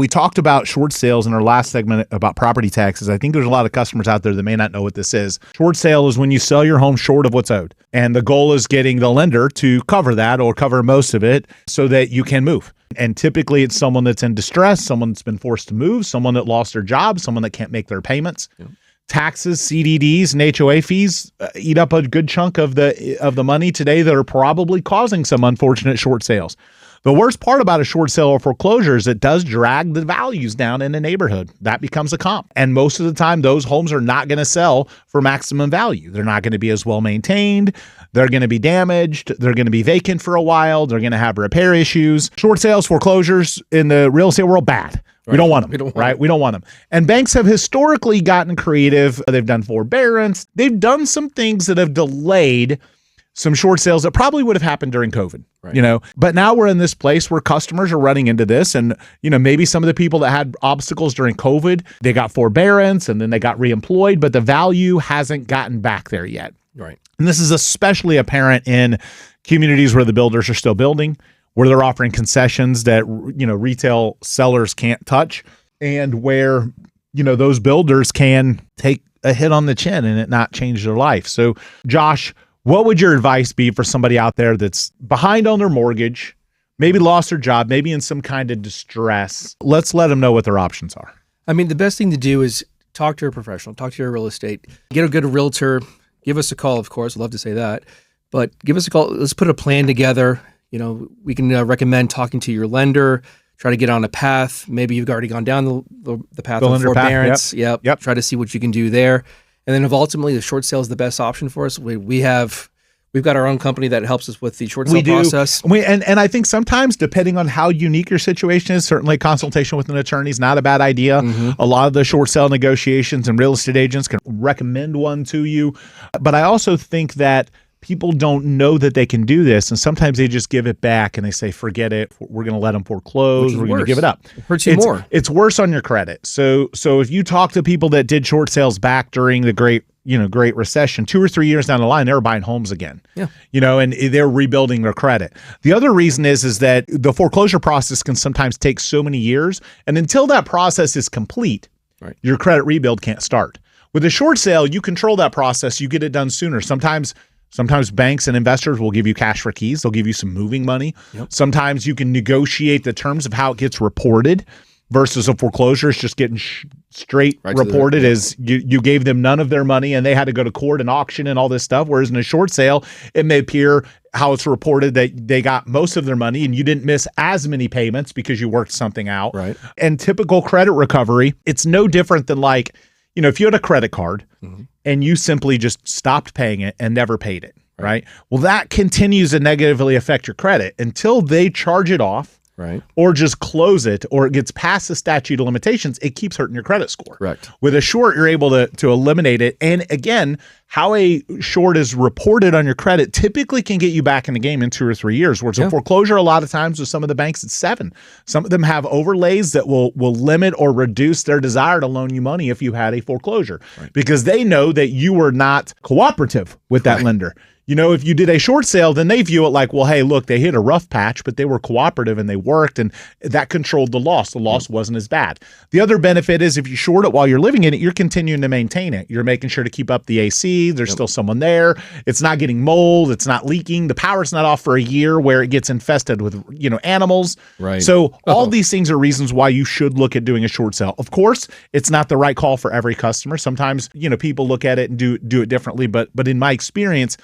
we talked about short sales in our last segment about property taxes. I think there's a lot of customers out there that may not know what this is. Short sale is when you sell your home short of what's owed. And the goal is getting the lender to cover that or cover most of it so that you can move. And typically it's someone that's in distress, someone that's been forced to move, someone that lost their job, someone that can't make their payments. Yeah. Taxes, CDDs, and HOA fees eat up a good chunk of the money today that are probably causing some unfortunate short sales. The worst part about a short sale or foreclosure is it does drag the values down in a neighborhood. That becomes a comp. And most of the time, those homes are not going to sell for maximum value. They're not going to be as well maintained. They're going to be damaged. They're going to be vacant for a while. They're going to have repair issues. Short sales, foreclosures in the real estate world, bad. We don't want them, right? We don't want them. And banks have historically gotten creative. They've done forbearance. They've done some things that have delayed some short sales that probably would have happened during COVID, right. But now we're in this place where customers are running into this. And, maybe some of the people that had obstacles during COVID, they got forbearance and then they got reemployed, but the value hasn't gotten back there yet. Right. And this is especially apparent in communities where the builders are still building, where they're offering concessions that, retail sellers can't touch, and where, those builders can take a hit on the chin and it not change their life. So, Josh, what would your advice be for somebody out there that's behind on their mortgage, maybe lost their job, maybe in some kind of distress? Let's let them know what their options are. I mean, the best thing to do is talk to a professional, talk to your real estate, get a good realtor, give us a call, of course. I'd love to say that, but give us a call. Let's put a plan together. We can recommend talking to your lender, try to get on a path. Maybe you've already gone down the path of forbearance. Yep. Try to see what you can do there. And then if ultimately the short sale is the best option for us, we've got our own company that helps us with the short sale process. And I think sometimes, depending on how unique your situation is, certainly consultation with an attorney is not a bad idea. Mm-hmm. A lot of the short sale negotiations and real estate agents can recommend one to you. But I also think that people don't know that they can do this, and sometimes they just give it back and they say, forget it, we're going to let them foreclose, we're going to give it up. It hurts you more. It's worse on your credit. So if you talk to people that did short sales back during the Great Recession, 2 or 3 years down the line, they were buying homes again. Yeah. And they're rebuilding their credit. The other reason is that the foreclosure process can sometimes take so many years, and until that process is complete, right, your credit rebuild can't start. With a short sale, you control that process, you get it done sooner. Sometimes banks and investors will give you cash for keys. They'll give you some moving money. Yep. Sometimes you can negotiate the terms of how it gets reported versus a foreclosure is just getting straight reported as you gave them none of their money and they had to go to court and auction and all this stuff. Whereas in a short sale, it may appear how it's reported that they got most of their money and you didn't miss as many payments because you worked something out. Right. And typical credit recovery, it's no different than if you had a credit card, mm-hmm, and you simply just stopped paying it and never paid it, right? Well, that continues to negatively affect your credit until they charge it off, right, or just close it, or it gets past the statute of limitations. It keeps hurting your credit score. Correct. With a short, you're able to eliminate it. And again, how a short is reported on your credit typically can get you back in the game in 2 or 3 years. Whereas a foreclosure, a lot of times with some of the banks, it's 7. Some of them have overlays that will limit or reduce their desire to loan you money if you had a foreclosure, right, because they know that you were not cooperative with that lender. If you did a short sale, then they view it like, well, hey, look, they hit a rough patch, but they were cooperative and they worked, and that controlled the loss. The loss wasn't as bad. The other benefit is if you short it while you're living in it, you're continuing to maintain it. You're making sure to keep up the AC. There's still someone there. It's not getting mold. It's not leaking. The power's not off for a year where it gets infested with, animals. Right. So all these things are reasons why you should look at doing a short sale. Of course, it's not the right call for every customer. Sometimes, people look at it and do it differently. But in my experience,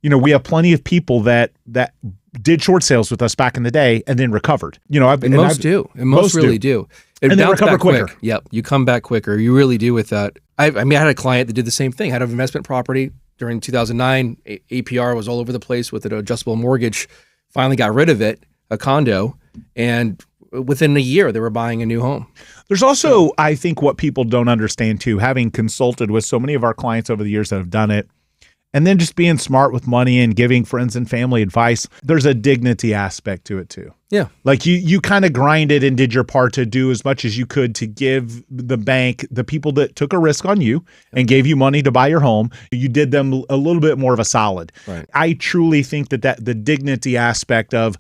we have plenty of people that did short sales with us back in the day and then recovered. Most really do. And they recover quicker. Yep, you come back quicker. You really do with that. I had a client that did the same thing. Had an investment property during 2009. APR was all over the place with an adjustable mortgage. Finally got rid of it, a condo, and within a year they were buying a new home. There's also, I think, what people don't understand too, having consulted with so many of our clients over the years that have done it, and then just being smart with money and giving friends and family advice, there's a dignity aspect to it too. Yeah. Like you kind of grinded and did your part to do as much as you could to give the bank, the people that took a risk on you and gave you money to buy your home, you did them a little bit more of a solid. Right. I truly think that the dignity aspect of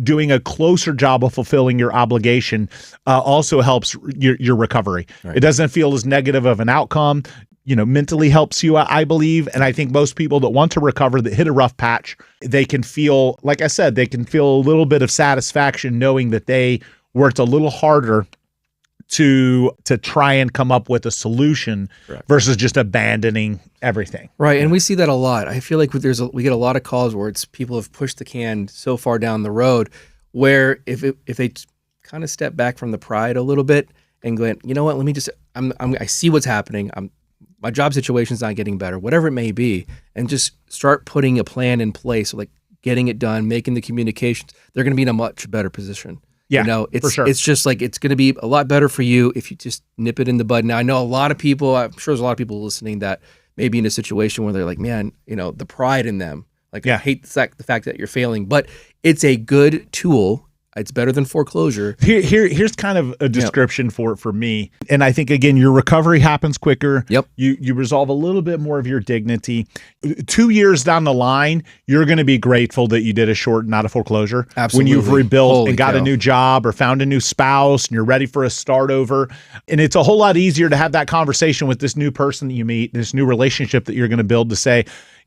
doing a closer job of fulfilling your obligation also helps your recovery. Right. It doesn't feel as negative of an outcome. Mentally helps you, I believe. And I think most people that want to recover, that hit a rough patch, they can feel, like I said, they can feel a little bit of satisfaction knowing that they worked a little harder to try and come up with a solution. Correct. Versus just abandoning everything. Right. And we see that a lot. I feel like we get a lot of calls where it's people have pushed the can so far down the road where if they kind of step back from the pride a little bit and go, you know what, let me just, I see what's happening. My job situation's not getting better, whatever it may be, and just start putting a plan in place, like getting it done, making the communications, they're going to be in a much better position. Yeah, it's for sure. It's just like it's going to be a lot better for you if you just nip it in the bud. Now, I know a lot of people, I'm sure there's a lot of people listening that may be in a situation where they're like, man, the pride in them. Like, I hate the fact that you're failing, but it's a good tool. It's better than foreclosure. Here's kind of a description for me. And I think, again, your recovery happens quicker. Yep. You resolve a little bit more of your dignity. 2 years down the line, you're going to be grateful that you did a short, not a foreclosure. Absolutely. When you've rebuilt Holy and got cow. a new job or found a new spouse and you're ready for a start over. And it's a whole lot easier to have that conversation with this new person that you meet, this new relationship that you're going to build to say,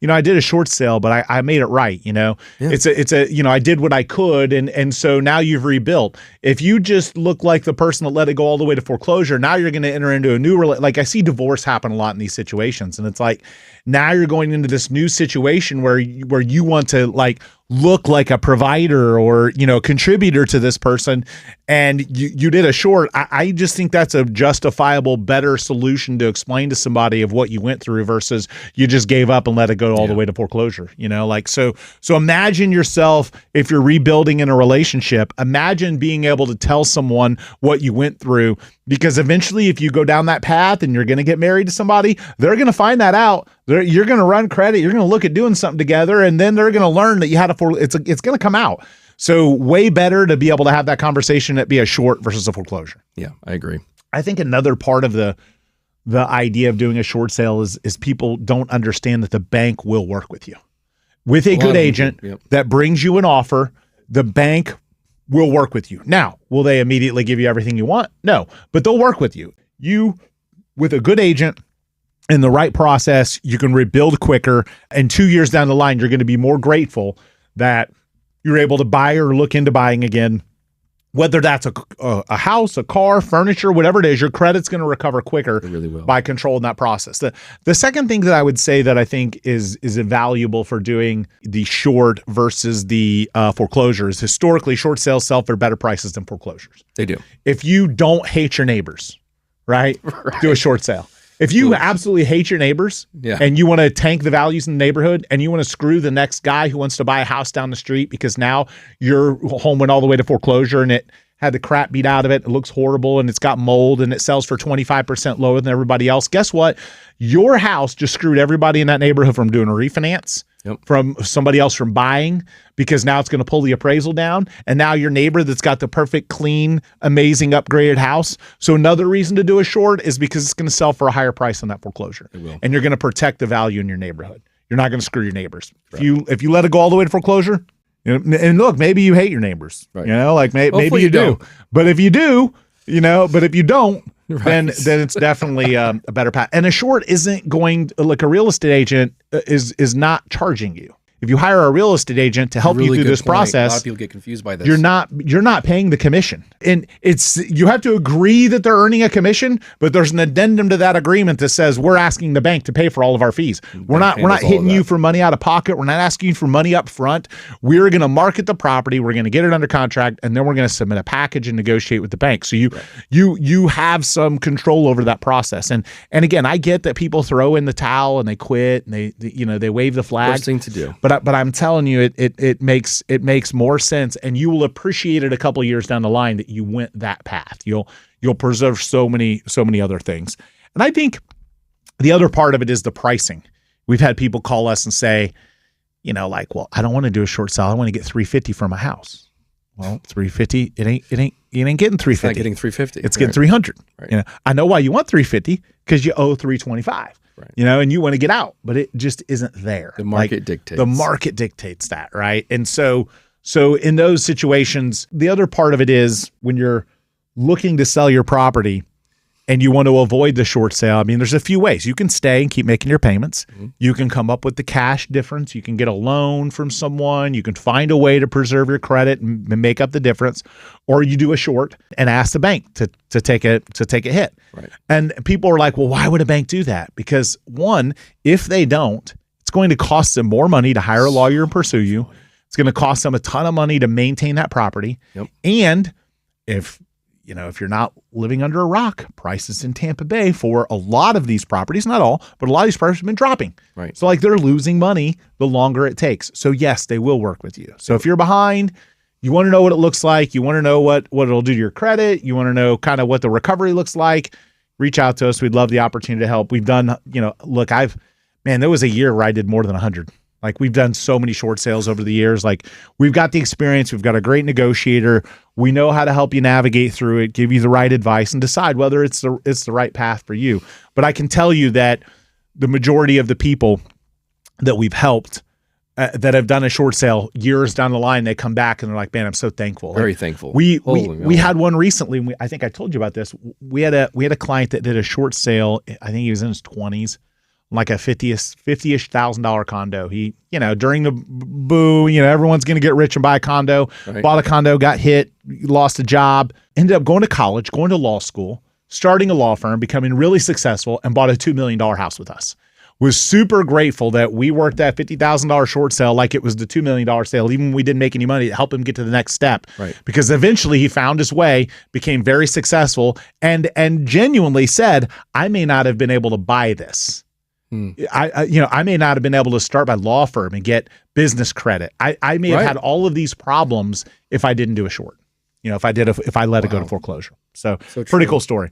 I did a short sale, but I made it right. Yeah. It's I did what I could. And so now you've rebuilt. If you just look like the person that let it go all the way to foreclosure, now you're going to enter into a new, like I see divorce happen a lot in these situations. And it's like, now you're going into this new situation where you want to like look like a provider or, contributor to this person. And you did a short. I just think that's a justifiable, better solution to explain to somebody of what you went through versus you just gave up and let it go all the way to foreclosure. So imagine yourself, if you're rebuilding in a relationship, imagine being able to tell someone what you went through, because eventually if you go down that path and you're going to get married to somebody, they're going to find that out. You're going to run credit. You're going to look at doing something together, and then they're going to learn that you had it's going to come out. So way better to be able to have that conversation at be a short versus a foreclosure. Yeah, I agree. I think another part of the idea of doing a short sale is people don't understand that the bank will work with you. With a good agent that brings you an offer, the bank will work with you. Now, will they immediately give you everything you want? No, but they'll work with you. With a good agent, in the right process, you can rebuild quicker. And 2 years down the line, you're going to be more grateful that you're able to buy or look into buying again. Whether that's a house, a car, furniture, whatever it is, your credit's going to recover quicker. It really will. By controlling that process. The second thing that I would say that I think is invaluable for doing the short versus the foreclosures, historically, short sales sell for better prices than foreclosures. They do. If you don't hate your neighbors, right? Do a short sale. If you absolutely hate your neighbors and you want to tank the values in the neighborhood and you want to screw the next guy who wants to buy a house down the street because now your home went all the way to foreclosure and it had the crap beat out of it, it looks horrible and it's got mold and it sells for 25% lower than everybody else, guess what? Your house just screwed everybody in that neighborhood from doing a refinance, from somebody else from buying, because now it's going to pull the appraisal down. And now your neighbor that's got the perfect, clean, amazing, upgraded house. So another reason to do a short is because it's going to sell for a higher price than that foreclosure. And you're going to protect the value in your neighborhood. You're not going to screw your neighbors. Right. If you let it go all the way to foreclosure, and look, maybe you hate your neighbors, like maybe you do. But if you do, but if you don't, then it's definitely a better path. And a short isn't going like a real estate agent is not charging you. If you hire a real estate agent to help you through this process, a lot of people get confused by this. You're not paying the commission. And you have to agree that they're earning a commission, but there's an addendum to that agreement that says we're asking the bank to pay for all of our fees. We're not hitting you for money out of pocket. We're not asking you for money up front. We're going to market the property, we're going to get it under contract, and then we're going to submit a package and negotiate with the bank. So you have some control over that process. And again, I get that people throw in the towel and they quit and they wave the flag. First thing to do. But I'm telling you, it makes more sense, and you will appreciate it a couple of years down the line that you went that path. You'll preserve so many other things. And I think the other part of it is the pricing. We've had people call us and say, like, well, I don't want to do a short sale. I want to get 350 for my house. Well, 350, it ain't getting 350. It's not getting 350. It's getting 300. Right. I know why you want 350, because you owe 325. Right. And you want to get out, but it just isn't there. The market dictates. The market dictates that, right? And so in those situations, the other part of it is when you're looking to sell your property and you want to avoid the short sale. I mean, there's a few ways. You can stay and keep making your payments. Mm-hmm. You can come up with the cash difference. You can get a loan from someone. You can find a way to preserve your credit and make up the difference, or you do a short and ask the bank to take a hit. Right. And people are like, well, why would a bank do that? Because one, if they don't, it's going to cost them more money to hire a lawyer and pursue you. It's going to cost them a ton of money to maintain that property. Yep. And if you're not living under a rock, prices in Tampa Bay for a lot of these properties, not all, but a lot of these properties have been dropping. Right. So they're losing money the longer it takes. So yes, they will work with you. So if you're behind, you want to know what it looks like. You want to know what it'll do to your credit. You want to know kind of what the recovery looks like. Reach out to us. We'd love the opportunity to help. We've done, look, there was a year where I did more than 100. Like, we've done so many short sales over the years. Like, we've got the experience. We've got a great negotiator. We know how to help you navigate through it, give you the right advice, and decide whether it's the right path for you. But I can tell you that the majority of the people that we've helped that have done a short sale years down the line, they come back and they're like, man, I'm so thankful. Very thankful. We had one recently. I think I told you about this. We had a client that did a short sale. I think he was in his 20s. Like a $50,000 condo. He, during the boo, everyone's going to get rich and buy a condo. Right. Bought a condo, got hit, lost a job, ended up going to college, going to law school, starting a law firm, becoming really successful, and bought a $2 million house with us. Was super grateful that we worked that $50,000 short sale like it was the $2 million sale, even when we didn't make any money, to help him get to the next step. Right. Because eventually he found his way, became very successful, and genuinely said, I may not have been able to buy this. I may not have been able to start my law firm and get business credit. I may have had all of these problems if I didn't do a short. If I let it go to foreclosure. So pretty cool story.